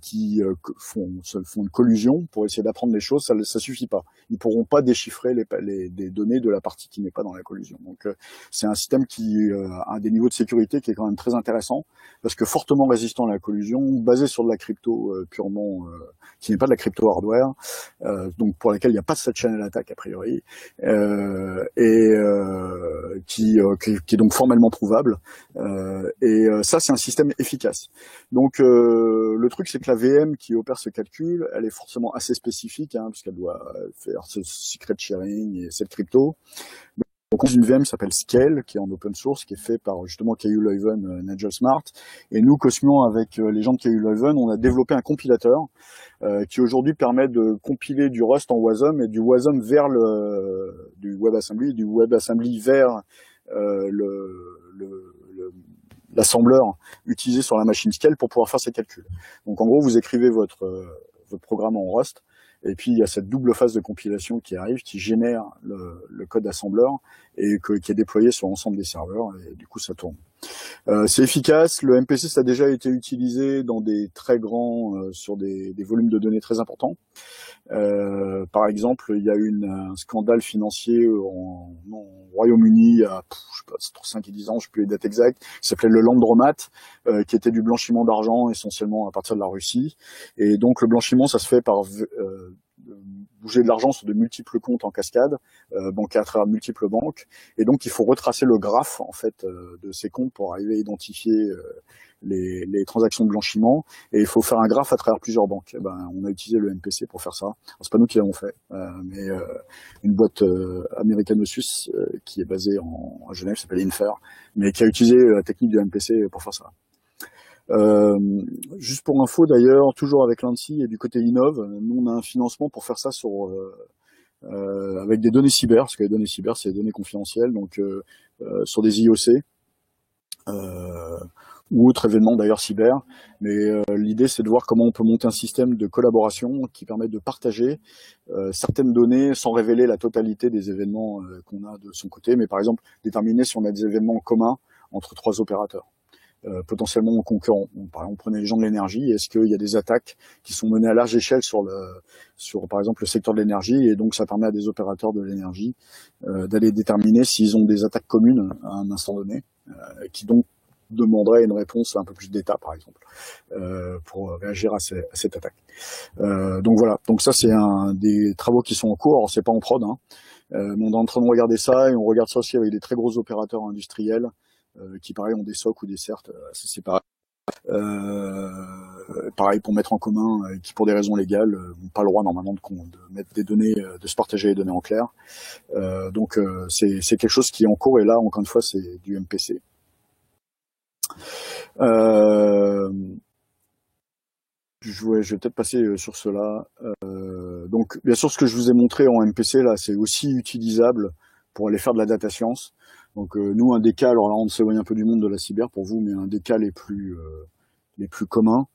qui font une collusion pour essayer d'apprendre les choses, ça suffit pas. Ils pourront pas déchiffrer des données de la partie qui n'est pas dans la collusion. Donc c'est un système qui a un des niveaux de sécurité qui est quand même très intéressant, parce que fortement résistant à la collusion, basé sur de la crypto purement, qui n'est pas de la crypto hardware, donc pour laquelle il n'y a pas de channel attack a priori, qui est donc formellement prouvable. Ça c'est un système efficace. Donc le truc, c'est que la VM qui opère ce calcul, elle est forcément assez spécifique, puisqu'elle doit faire ce secret sharing et cette crypto. Donc, on a une VM qui s'appelle Scale, qui est en open source, qui est fait par justement KU Leuven, Nigel Smart. Et nous, Cosmion, avec les gens de KU Leuven, on a développé un compilateur qui aujourd'hui permet de compiler du Rust en Wasm et du Wasm vers du WebAssembly, du WebAssembly vers l'assembleur utilisé sur la machine Scale pour pouvoir faire ces calculs. Donc en gros, vous écrivez votre programme en Rust, Et puis il y a cette double phase de compilation qui arrive, qui génère le code assembleur et qui est déployé sur l'ensemble des serveurs, et du coup ça tourne. C'est efficace. Le MPC, ça a déjà été utilisé dans des très grands, sur des volumes de données très importants. Par exemple, il y a eu un scandale financier au Royaume-Uni il y a, je sais pas, entre 5 et 10 ans, je sais plus les dates exactes, qui s'appelait le Landromat, qui était du blanchiment d'argent essentiellement à partir de la Russie. Et donc le blanchiment, ça se fait par bouger de l'argent sur de multiples comptes en cascade, bancaires à travers de multiples banques. Et donc il faut retracer le graphe en fait de ces comptes pour arriver à identifier les transactions de blanchiment, et il faut faire un graphe à travers plusieurs banques. Et ben, on a utilisé le MPC pour faire ça. C'est pas nous qui l'avons fait, mais une boîte américano-suisse qui est basée à Genève, s'appelle Infer, mais qui a utilisé la technique du MPC pour faire ça. Juste pour info d'ailleurs, toujours avec l'ANSSI et du côté Innov, nous on a un financement pour faire ça sur avec des données cyber, parce que les données cyber c'est des données confidentielles, donc sur des IOC. Ou autres événements d'ailleurs cyber, mais l'idée c'est de voir comment on peut monter un système de collaboration qui permet de partager certaines données sans révéler la totalité des événements qu'on a de son côté, mais par exemple déterminer si on a des événements communs entre 3 opérateurs, potentiellement concurrents. Par exemple, prenez les gens de l'énergie, est-ce qu'il y a des attaques qui sont menées à large échelle sur par exemple le secteur de l'énergie, et donc ça permet à des opérateurs de l'énergie d'aller déterminer s'ils ont des attaques communes à un instant donné, qui donc demanderait une réponse un peu plus d'État, par exemple, pour réagir à cette attaque. Donc voilà. Donc ça, c'est un des travaux qui sont en cours. Alors c'est pas en prod, hein. Mais on est en train de regarder ça, et on regarde ça aussi avec des très gros opérateurs industriels qui, pareil, ont des SOC ou des CERT assez séparés. Pareil pour mettre en commun, qui pour des raisons légales n'ont pas le droit normalement de mettre des données, de se partager les données en clair. Donc c'est quelque chose qui est en cours, et là encore une fois c'est du MPC. Je vais peut-être passer sur cela. Donc, bien sûr, ce que je vous ai montré en MPC, là, c'est aussi utilisable pour aller faire de la data science. Donc, nous, un des cas, alors là, on s'éloigne un peu du monde de la cyber pour vous, mais un des cas les plus communs,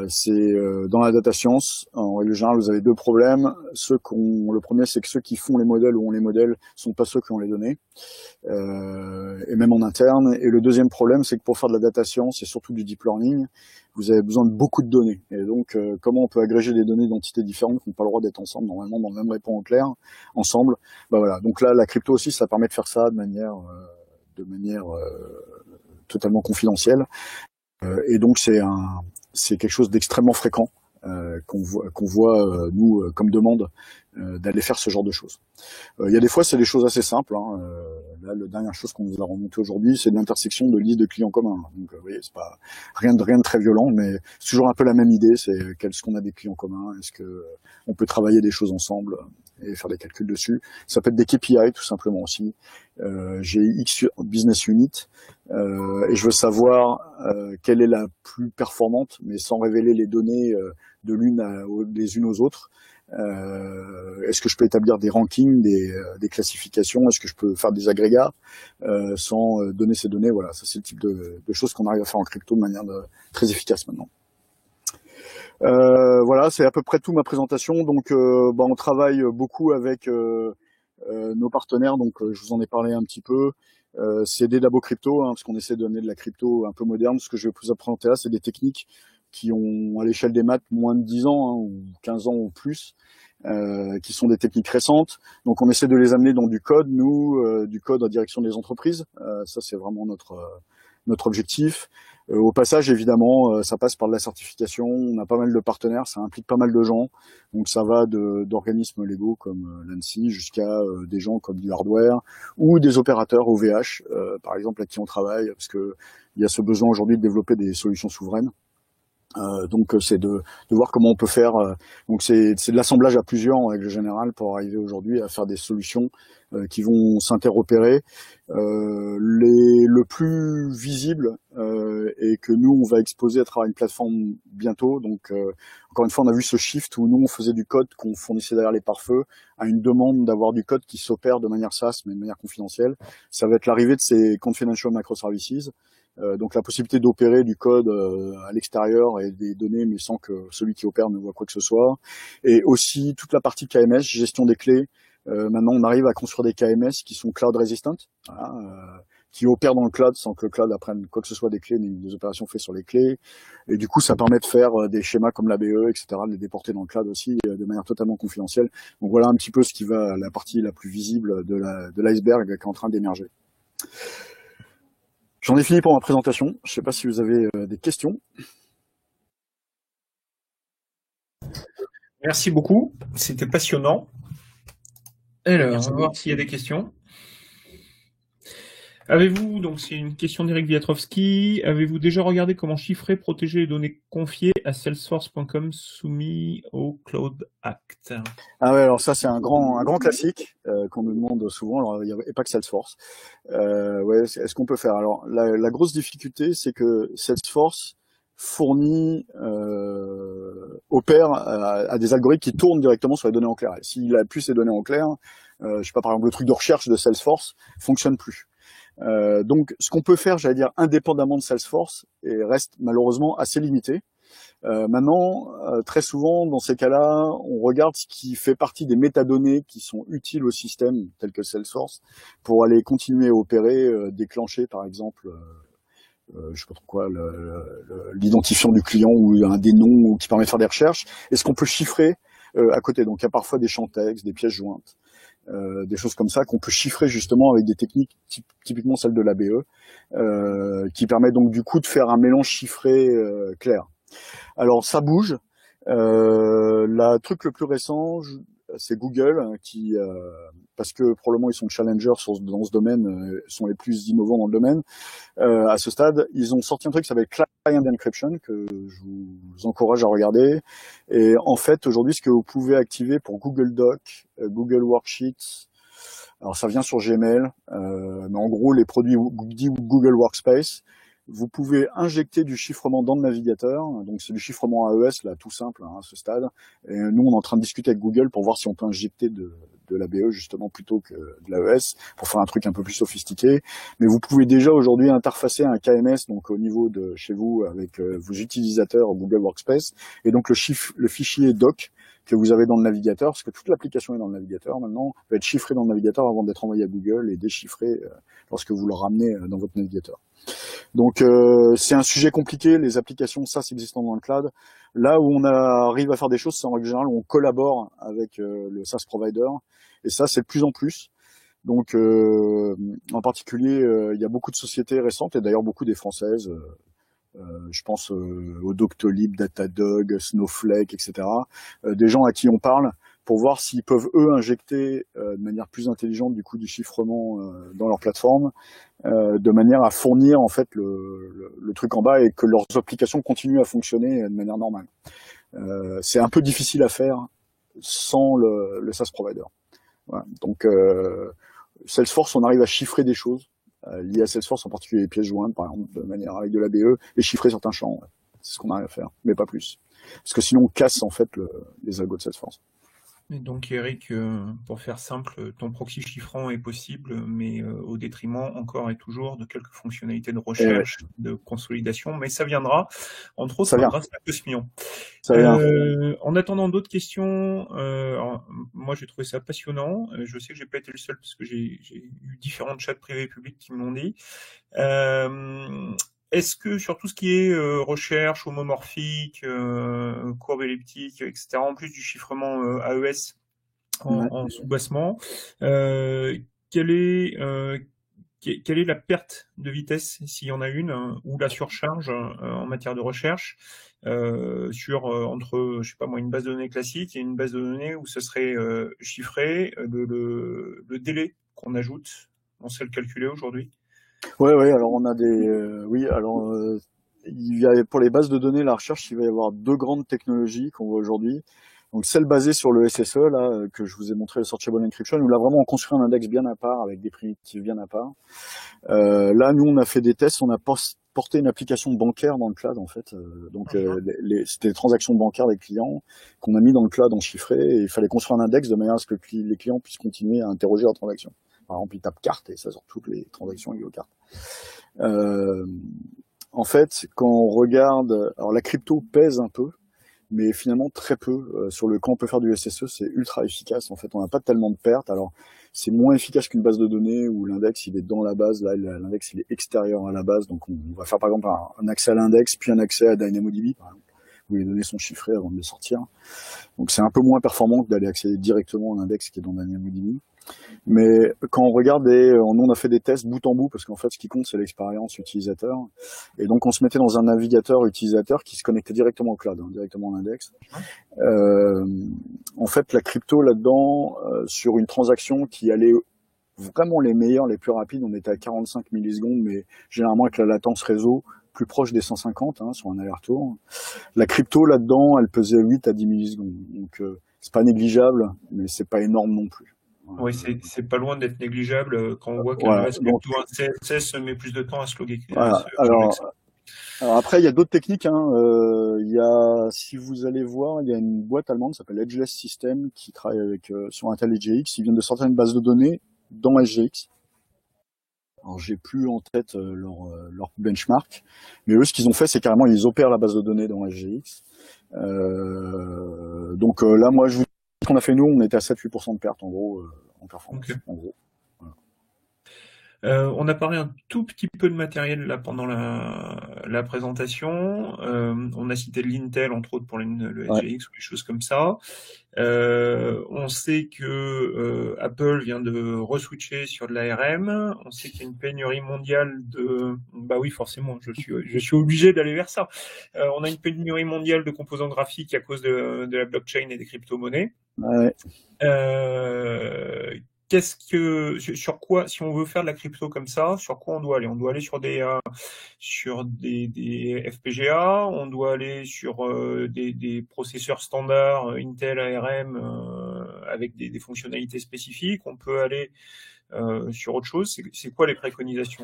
c'est dans la data science. En règle générale, vous avez 2 problèmes. Le premier, c'est que ceux qui font les modèles ou ont les modèles sont pas ceux qui ont les données, et même en interne. Et le deuxième problème, c'est que pour faire de la data science et surtout du deep learning, vous avez besoin de beaucoup de données. Et donc, comment on peut agréger des données d'entités différentes qui n'ont pas le droit d'être ensemble, normalement dans le même répond en clair, ensemble. Bah voilà. Donc là, la crypto aussi, ça permet de faire ça de manière totalement confidentielle. Et donc c'est quelque chose d'extrêmement fréquent qu'on voit nous comme demande d'aller faire ce genre de choses. Il y a des fois c'est des choses assez simples, hein. Là, la dernière chose qu'on nous a remonté aujourd'hui, c'est l'intersection de listes de clients communs. Donc vous voyez, c'est pas rien de très violent, mais c'est toujours un peu la même idée, c'est est-ce qu'on a des clients communs, est-ce que on peut travailler des choses ensemble et faire des calculs dessus. Ça peut être des KPI tout simplement aussi. J'ai X business unit et je veux savoir quelle est la plus performante, mais sans révéler les données de des unes aux autres. Est-ce que je peux établir des rankings, des classifications? Est-ce que je peux faire des agrégats sans donner ces données? Voilà, ça c'est le type de choses qu'on arrive à faire en crypto de manière très efficace maintenant. Voilà, c'est à peu près tout ma présentation. Donc, on travaille beaucoup avec nos partenaires. Donc, je vous en ai parlé un petit peu. C'est des labos crypto, hein, parce qu'on essaie de donner de la crypto un peu moderne. Ce que je vais vous présenter là, c'est des techniques qui ont, à l'échelle des maths, moins de 10 ans, hein, ou 15 ans ou plus, qui sont des techniques récentes. Donc, on essaie de les amener dans du code, du code en direction des entreprises. Ça, c'est vraiment notre objectif. Au passage, évidemment, ça passe par de la certification. On a pas mal de partenaires, ça implique pas mal de gens. Donc ça va d'organismes légaux comme l'ANSSI jusqu'à des gens comme du hardware ou des opérateurs OVH, par exemple, à qui on travaille, parce que il y a ce besoin aujourd'hui de développer des solutions souveraines. Donc c'est de voir comment on peut faire. Donc c'est de l'assemblage à plusieurs en règle générale pour arriver aujourd'hui à faire des solutions qui vont s'interopérer. Le plus visible et que nous on va exposer à travers une plateforme bientôt. Donc encore une fois, on a vu ce shift où nous on faisait du code qu'on fournissait derrière les pare-feux à une demande d'avoir du code qui s'opère de manière SaaS mais de manière confidentielle. Ça va être l'arrivée de ces confidential microservices. Donc la possibilité d'opérer du code à l'extérieur et des données, mais sans que celui qui opère ne voit quoi que ce soit. Et aussi toute la partie KMS, gestion des clés. Maintenant, on arrive à construire des KMS qui sont cloud resistant, voilà, qui opèrent dans le cloud sans que le cloud apprenne quoi que ce soit des clés, des opérations faites sur les clés. Et du coup, ça permet de faire des schémas comme l'ABE, etc., de les déporter dans le cloud aussi de manière totalement confidentielle. Donc voilà un petit peu ce qui va, la partie la plus visible de l'iceberg qui est en train d'émerger. J'en ai fini pour ma présentation. Je ne sais pas si vous avez des questions. Merci beaucoup, c'était passionnant. Alors, on va voir s'il y a des questions. Avez-vous, donc c'est une question d'Eric Wiatrowski, avez-vous déjà regardé comment chiffrer, protéger les données confiées à Salesforce.com soumis au Cloud Act? Ah ouais, alors ça c'est un grand classique qu'on nous demande souvent. Alors il n'y a pas que Salesforce. Ouais, est-ce qu'on peut faire? Alors la grosse difficulté, c'est que Salesforce fournit, opère à des algorithmes qui tournent directement sur les données en clair. Et s'il a plus ces données en clair, je sais pas, par exemple le truc de recherche de Salesforce fonctionne plus. Donc ce qu'on peut faire, j'allais dire, indépendamment de Salesforce, et reste malheureusement assez limité. Maintenant, très souvent, dans ces cas-là, on regarde ce qui fait partie des métadonnées qui sont utiles au système, tel que Salesforce, pour aller continuer à opérer, déclencher par exemple, je sais pas trop quoi, l'identifiant du client ou un des noms qui permet de faire des recherches. Est-ce qu'on peut chiffrer à côté? Donc il y a parfois des champs textes, des pièces jointes. Des choses comme ça qu'on peut chiffrer justement avec des techniques typiquement celles de l'ABE, qui permettent donc du coup de faire un mélange chiffré clair. Alors ça bouge. Le truc le plus récent, c'est Google qui, parce que probablement ils sont challengers dans ce domaine, sont les plus innovants dans le domaine. À ce stade, ils ont sorti un truc qui s'appelle Client Encryption que je vous encourage à regarder. Et en fait, aujourd'hui, ce que vous pouvez activer pour Google Doc, Google Worksheets, alors ça vient sur Gmail, mais en gros, les produits Google Workspace, vous pouvez injecter du chiffrement dans le navigateur. Donc c'est du chiffrement AES, là, tout simple à ce stade. Et nous, on est en train de discuter avec Google pour voir si on peut injecter de l'ABE justement plutôt que de l'AES pour faire un truc un peu plus sophistiqué. Mais vous pouvez déjà aujourd'hui interfacer un KMS donc au niveau de chez vous avec vos utilisateurs Google Workspace et donc le fichier doc que vous avez dans le navigateur, parce que toute l'application est dans le navigateur maintenant, va être chiffrée dans le navigateur avant d'être envoyée à Google et déchiffrée lorsque vous le ramenez dans votre navigateur. Donc c'est un sujet compliqué, les applications SaaS existant dans le cloud. Là où on arrive à faire des choses, c'est en règle générale où on collabore avec le SaaS provider, et ça c'est de plus en plus. Donc en particulier, il y a beaucoup de sociétés récentes, et d'ailleurs beaucoup des françaises, je pense au Doctolib, Datadog, Snowflake, etc. Des gens à qui on parle pour voir s'ils peuvent eux injecter de manière plus intelligente du coup du chiffrement dans leur plateforme, de manière à fournir en fait le truc en bas et que leurs applications continuent à fonctionner de manière normale. C'est un peu difficile à faire sans le SaaS provider. Voilà. Donc Salesforce, on arrive à chiffrer des choses liées à Salesforce, en particulier les pièces jointes, par exemple, de manière avec de l'ABE, et chiffrer certains champs. Ouais. C'est ce qu'on arrive à faire, mais pas plus. Parce que sinon, on casse en fait les algos de Salesforce. Et donc Eric, pour faire simple, ton proxy chiffrant est possible, mais au détriment encore et toujours de quelques fonctionnalités de recherche, de consolidation, mais ça viendra, entre autres grâce à Cosmion. En attendant d'autres questions, moi j'ai trouvé ça passionnant. Je sais que j'ai pas été le seul parce que j'ai eu différents chats privés et publics qui me l'ont dit. Est-ce que sur tout ce qui est recherche homomorphique, courbe elliptique, etc., en plus du chiffrement AES en sous-bassement, quelle est la perte de vitesse, s'il y en a une, ou la surcharge en matière de recherche sur entre, je sais pas moi, une base de données classique et une base de données où ce serait chiffré, le délai qu'on ajoute, on sait le calculer aujourd'hui? Ouais, alors on a il y a, pour les bases de données, la recherche, il va y avoir deux grandes technologies qu'on voit aujourd'hui. Donc celle basée sur le SSE, là, que je vous ai montré, le Searchable Encryption, où là vraiment on construit un index bien à part, avec des primitives bien à part. Là, nous, on a fait des tests, on a porté une application bancaire dans le cloud, en fait. C'était des transactions bancaires des clients qu'on a mis dans le cloud en chiffré, et il fallait construire un index de manière à ce que les clients puissent continuer à interroger leurs transactions. par exemple, il tape carte et ça sort toutes les transactions liées aux cartes. En fait, quand on regarde, alors la crypto pèse un peu, mais finalement très peu. Quand on peut faire du SSE, c'est ultra efficace. En fait, on n'a pas tellement de pertes. Alors, c'est moins efficace qu'une base de données où l'index il est dans la base. Là, l'index il est extérieur à la base. Donc, on va faire par exemple un accès à l'index, puis un accès à DynamoDB, par exemple, où les données sont chiffrées avant de les sortir. Donc, c'est un peu moins performant que d'aller accéder directement à l'index qui est dans DynamoDB. Mais quand on regarde, nous on a fait des tests bout en bout, parce qu'en fait ce qui compte c'est l'expérience utilisateur, et donc on se mettait dans un navigateur utilisateur qui se connectait directement au cloud, directement à l'index. En fait la crypto là-dedans, sur une transaction qui allait vraiment les meilleurs, les plus rapides, on était à 45 millisecondes, mais généralement avec la latence réseau plus proche des 150 sur un aller-retour. La crypto là-dedans, elle pesait 8 à 10 millisecondes, donc c'est pas négligeable, mais c'est pas énorme non plus. Oui, c'est pas loin d'être négligeable quand on voit qu'un Voilà, CSS met plus de temps à se loguer. Voilà. Alors après, il y a d'autres techniques. Si vous allez voir, il y a une boîte allemande qui s'appelle Edgeless System qui travaille sur Intel EGX. Ils viennent de sortir une base de données dans SGX. Alors j'ai plus en tête leur benchmark, mais eux, ce qu'ils ont fait, c'est carrément ils opèrent la base de données dans SGX. Donc là, moi, je vous dis ce qu'on a fait nous, on était à 7-8% de perte en gros en performance. Okay. En gros. On a parlé un tout petit peu de matériel là pendant la présentation. On a cité l'Intel entre autres pour le SGX ou des choses comme ça. On sait que Apple vient de reswitcher sur de l'ARM. On sait qu'il y a une pénurie mondiale de. Bah oui, forcément, je suis obligé d'aller vers ça. On a une pénurie mondiale de composants graphiques à cause de la blockchain et des crypto-monnaies. Ouais. Sur quoi, si on veut faire de la crypto comme ça, sur quoi on doit aller? On doit aller sur des FPGA, on doit aller sur des processeurs standards Intel, ARM avec des fonctionnalités spécifiques. On peut aller sur autre chose. C'est quoi les préconisations?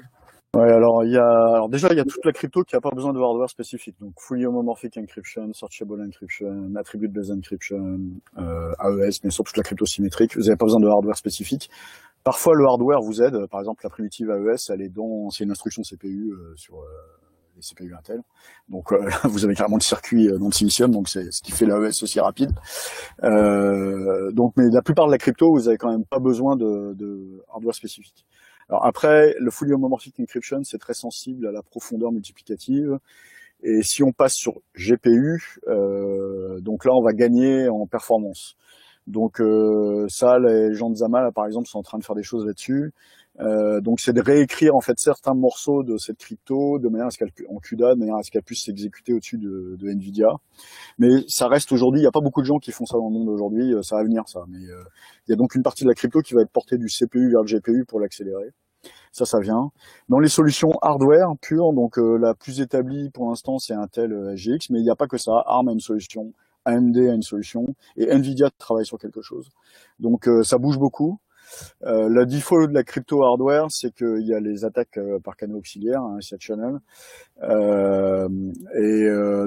Ouais, alors déjà il y a toute la crypto qui n'a pas besoin de hardware spécifique, donc fully homomorphic encryption, searchable encryption, attribute based encryption, AES, mais surtout toute la crypto symétrique. Vous n'avez pas besoin de hardware spécifique. Parfois le hardware vous aide. Par exemple la primitive AES, c'est une instruction CPU sur les CPU Intel. Donc vous avez carrément le circuit dans le silicium, donc c'est ce qui fait l'AES aussi rapide. Mais la plupart de la crypto, vous avez quand même pas besoin de hardware spécifique. Alors après, le fully homomorphic encryption, c'est très sensible à la profondeur multiplicative. Et si on passe sur GPU, donc là, on va gagner en performance. Donc ça, les gens de Zama, là, par exemple, sont en train de faire des choses là-dessus. Donc c'est de réécrire en fait certains morceaux de cette crypto de manière à ce qu'elle en CUDA, de manière à ce qu'elle puisse s'exécuter au-dessus de Nvidia. Mais ça reste aujourd'hui, il n'y a pas beaucoup de gens qui font ça dans le monde aujourd'hui, ça va venir ça. Mais il y a donc une partie de la crypto qui va être portée du CPU vers le GPU pour l'accélérer. Ça vient. Dans les solutions hardware pures, donc la plus établie pour l'instant c'est Intel SGX, mais il n'y a pas que ça. ARM a une solution, AMD a une solution, et Nvidia travaille sur quelque chose. Donc ça bouge beaucoup. La default de la crypto hardware, c'est qu'il y a les attaques par canaux auxiliaires, side channel,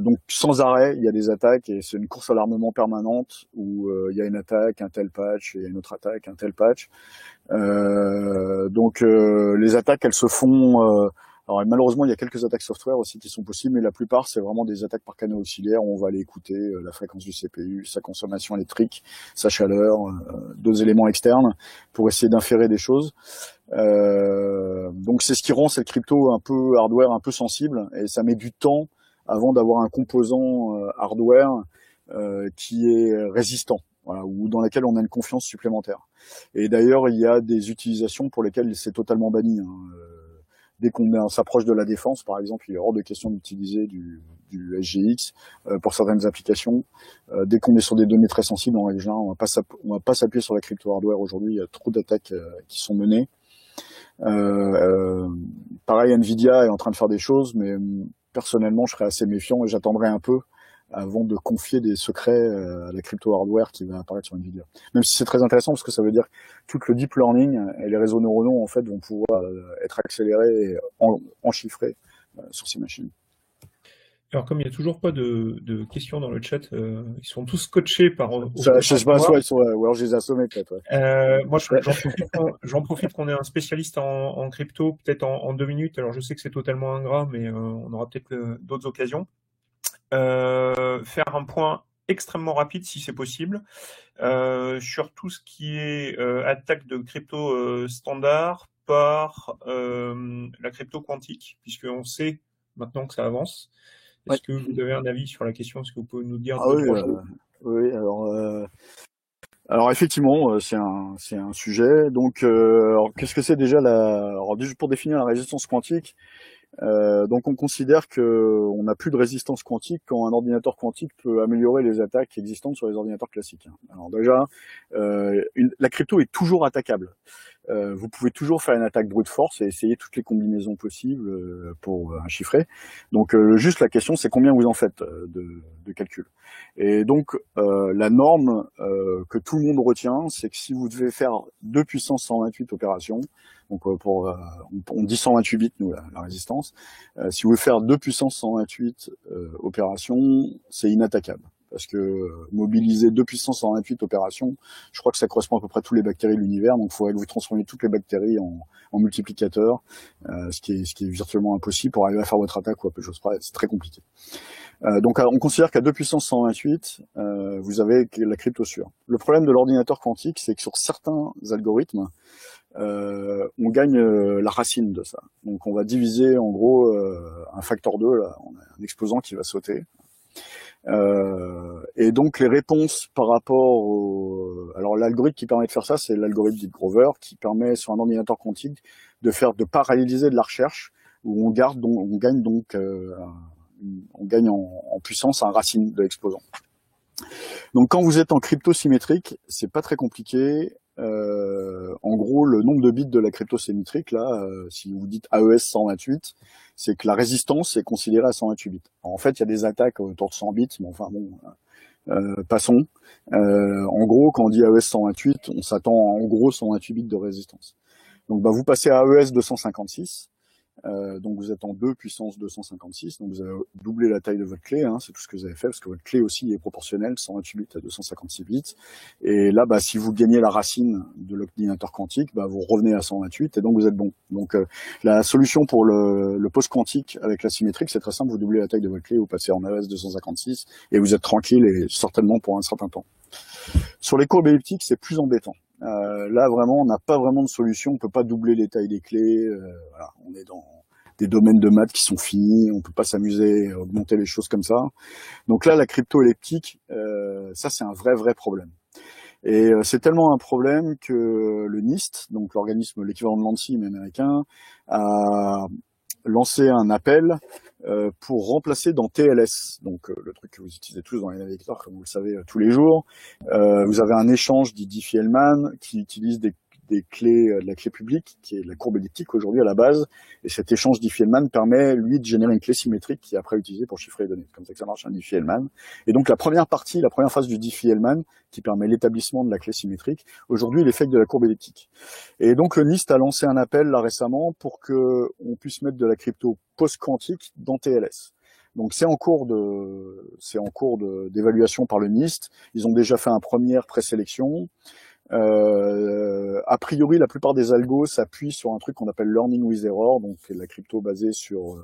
donc sans arrêt, il y a des attaques et c'est une course à l'armement permanente où il y a une attaque, un tel patch, il y a une autre attaque, un tel patch. Les attaques, elles se font. Alors malheureusement, il y a quelques attaques software aussi qui sont possibles, mais la plupart, c'est vraiment des attaques par canaux auxiliaires où on va aller écouter la fréquence du CPU, sa consommation électrique, sa chaleur, d'autres éléments externes pour essayer d'inférer des choses. Donc c'est ce qui rend cette crypto un peu hardware, un peu sensible, et ça met du temps avant d'avoir un composant hardware qui est résistant. Voilà, ou dans laquelle on a une confiance supplémentaire. Et d'ailleurs, il y a des utilisations pour lesquelles c'est totalement banni. Dès qu'on s'approche de la défense, par exemple, il est hors de question d'utiliser du SGX pour certaines applications. Dès qu'on est sur des données très sensibles, en règle générale, on va pas s'appuyer sur la crypto hardware aujourd'hui. Il y a trop d'attaques qui sont menées. Pareil, Nvidia est en train de faire des choses, mais personnellement, je serais assez méfiant et j'attendrai un peu avant de confier des secrets à la crypto hardware qui va apparaître sur Nvidia. Même si c'est très intéressant parce que ça veut dire que tout le deep learning et les réseaux neuronaux en fait vont pouvoir être accélérés et enchiffrés sur ces machines. Alors, comme il n'y a toujours pas de questions dans le chat, ils sont tous scotchés par Je sais pas, soit ils sont, ou alors je les ai assommés peut-être. Ouais. moi, j'en profite qu'on ait un spécialiste en crypto, peut-être en 2 minutes. Alors, je sais que c'est totalement ingrat, mais on aura peut-être d'autres occasions. Faire un point extrêmement rapide, si c'est possible, sur tout ce qui est attaque de crypto standard par la crypto quantique, puisqu'on sait maintenant que ça avance. Est-ce que vous avez un avis sur la question? Est-ce que vous pouvez nous dire deux, trois choses? Oui, alors effectivement, c'est un sujet. Donc, alors, qu'est-ce que c'est déjà alors, juste pour définir la résistance quantique, donc on considère qu'on n'a plus de résistance quantique quand un ordinateur quantique peut améliorer les attaques existantes sur les ordinateurs classiques. Alors déjà, la crypto est toujours attaquable. Vous pouvez toujours faire une attaque brute force et essayer toutes les combinaisons possibles pour chiffrer. Donc juste la question, c'est combien vous en faites de calcul. Et donc la norme que tout le monde retient, c'est que si vous devez faire 2 puissance 128 opérations, donc on dit 128 bits nous la résistance, si vous voulez faire 2 puissance 128 opérations, c'est inattaquable. Parce que mobiliser 2 puissance 128 opérations, je crois que ça correspond à peu près à toutes les bactéries de l'univers, donc il faudrait vous transformer toutes les bactéries en multiplicateurs, ce qui est virtuellement impossible pour arriver à faire votre attaque ou à peu de choses près, c'est très compliqué. Donc on considère qu'à 2 puissance 128, vous avez la crypto sûre. Le problème de l'ordinateur quantique, c'est que sur certains algorithmes, on gagne la racine de ça. Donc on va diviser en gros un facteur 2, là, on a un exposant qui va sauter. Et donc les réponses par rapport alors l'algorithme qui permet de faire ça, c'est l'algorithme dit Grover, qui permet sur un ordinateur quantique de paralléliser de la recherche où on gagne en puissance un racine de l'exposant. Donc quand vous êtes en crypto symétrique, c'est pas très compliqué. En gros, le nombre de bits de la crypto symétrique, là, si vous dites AES 128, c'est que la résistance est considérée à 128 bits. Alors, en fait, il y a des attaques autour de 100 bits, mais enfin bon, passons. En gros, quand on dit AES 128, on s'attend à en gros 128 bits de résistance. Donc, vous passez à AES 256. Donc vous êtes en 2 puissance 256, donc vous avez doublé la taille de votre clé, hein, c'est tout ce que vous avez fait, parce que votre clé aussi est proportionnelle, 128 bits à 256 bits. Et là, si vous gagnez la racine de l'ordinateur quantique, vous revenez à 128 et donc vous êtes bon. Donc la solution pour le post-quantique avec la symétrique, c'est très simple, vous doublez la taille de votre clé, vous passez en AES 256 et vous êtes tranquille et certainement pour un certain temps. Sur les courbes elliptiques, c'est plus embêtant. Là, vraiment, on n'a pas vraiment de solution. On peut pas doubler les tailles des clés. Voilà, on est dans des domaines de maths qui sont finis. On peut pas s'amuser à augmenter les choses comme ça. Donc là, la crypto elliptique, ça, c'est un vrai problème. Et c'est tellement un problème que le NIST, donc l'organisme, l'équivalent de l'ANSI mais américain, a lancé un appel pour remplacer dans TLS, donc le truc que vous utilisez tous dans les navigateurs, comme vous le savez tous les jours. Vous avez un échange dit Diffie-Hellman qui utilise des clés, de la clé publique, qui est la courbe elliptique aujourd'hui à la base, et cet échange Diffie-Hellman permet, lui, de générer une clé symétrique qui est après utilisée pour chiffrer les données. C'est comme ça que ça marche un Diffie-Hellman. Et donc la première phase du Diffie-Hellman, qui permet l'établissement de la clé symétrique, aujourd'hui, il est fait de la courbe elliptique. Et donc le NIST a lancé un appel là récemment pour que on puisse mettre de la crypto post-quantique dans TLS. Donc c'est en cours d'évaluation par le NIST. Ils ont déjà fait une première présélection. A priori, la plupart des algos s'appuient sur un truc qu'on appelle learning with error, donc la crypto basée sur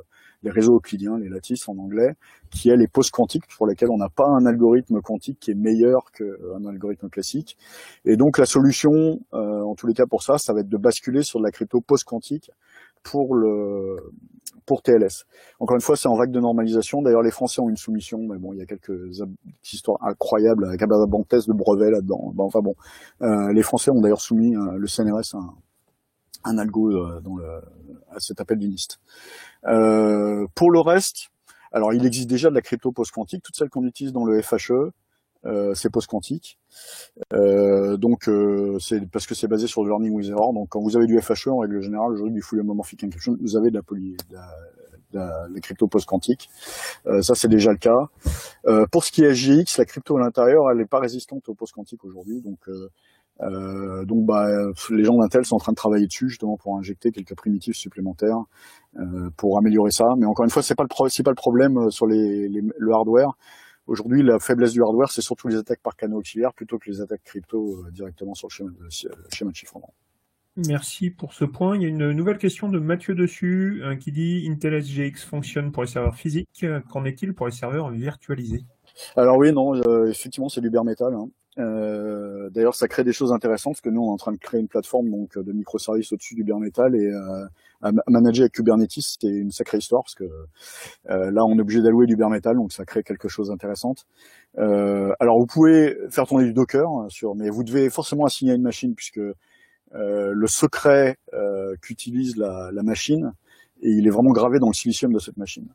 les réseaux euclidiens, les lattices en anglais, qui est les post-quantiques, pour lesquels on n'a pas un algorithme quantique qui est meilleur qu'un algorithme classique. Et donc la solution, en tous les cas pour ça va être de basculer sur de la crypto post-quantique pour TLS. Encore une fois, c'est en vague de normalisation. D'ailleurs, les Français ont une soumission, mais bon, il y a quelques histoires incroyables avec abondance de brevets là-dedans. Enfin bon, les Français ont d'ailleurs soumis le CNRS un algo à cet appel du NIST. Pour le reste, alors il existe déjà de la crypto post-quantique, toutes celles qu'on utilise dans le FHE, c'est post-quantique. Donc c'est parce que c'est basé sur le learning with error. Donc quand vous avez du FHE en règle générale, aujourd'hui du fully homomorphic encryption, vous avez de la crypto post-quantique. Ça c'est déjà le cas. Pour ce qui est SGX, la crypto à l'intérieur, elle n'est pas résistante au post-quantique aujourd'hui. Donc Donc les gens d'Intel sont en train de travailler dessus justement pour injecter quelques primitives supplémentaires pour améliorer ça. Mais encore une fois, c'est pas le principal problème sur le hardware. Aujourd'hui, la faiblesse du hardware, c'est surtout les attaques par canaux auxiliaires plutôt que les attaques crypto directement sur le schéma de chiffrement. Merci pour ce point. Il y a une nouvelle question de Mathieu dessus qui dit Intel SGX fonctionne pour les serveurs physiques. Qu'en est-il pour les serveurs virtualisés? Alors oui, non, effectivement, c'est du bare metal. Hein. D'ailleurs, ça crée des choses intéressantes parce que nous, on est en train de créer une plateforme donc de microservices au-dessus du bare metal et à manager avec Kubernetes, c'est une sacrée histoire parce que là, on est obligé d'allouer du bare metal, donc ça crée quelque chose d'intéressant. Alors, vous pouvez faire tourner du Docker, mais vous devez forcément assigner à une machine puisque le secret qu'utilise la machine, et il est vraiment gravé dans le silicium de cette machine.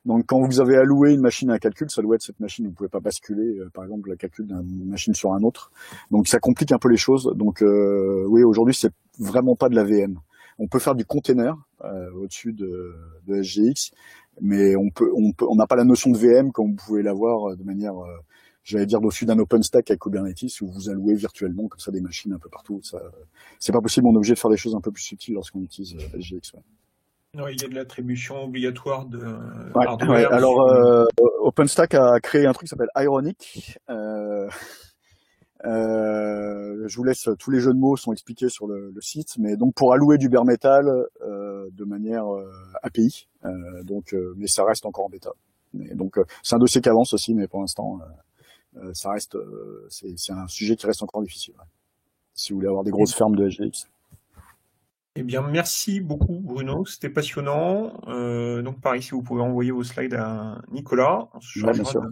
Donc quand vous avez alloué une machine à un calcul, ça doit être cette machine. Vous pouvez pas basculer, par exemple, le calcul d'une machine sur un autre. Donc ça complique un peu les choses. Donc oui, aujourd'hui, c'est vraiment pas de la VM. On peut faire du container au-dessus de SGX, mais on n'a pas la notion de VM comme vous pouvez l'avoir de manière j'allais dire au-dessus d'un OpenStack avec Kubernetes où vous allouez virtuellement comme ça des machines un peu partout. Ça, c'est pas possible. On est obligé de faire des choses un peu plus subtiles lorsqu'on utilise SGX. Ouais. Ouais, il y a de l'attribution obligatoire de hardware. Ouais. Alors, OpenStack a créé un truc qui s'appelle Ironic. Je vous laisse, tous les jeux de mots sont expliqués sur le site, mais donc pour allouer du bare metal de manière API, mais ça reste encore en bêta. Mais donc c'est un dossier qui avance aussi, mais pour l'instant ça reste, c'est un sujet qui reste encore difficile. Ouais. Si vous voulez avoir des grosses fermes de SGX. Eh bien, merci beaucoup Bruno, c'était passionnant. Donc pareil, si vous pouvez envoyer vos slides à Nicolas, on se chargera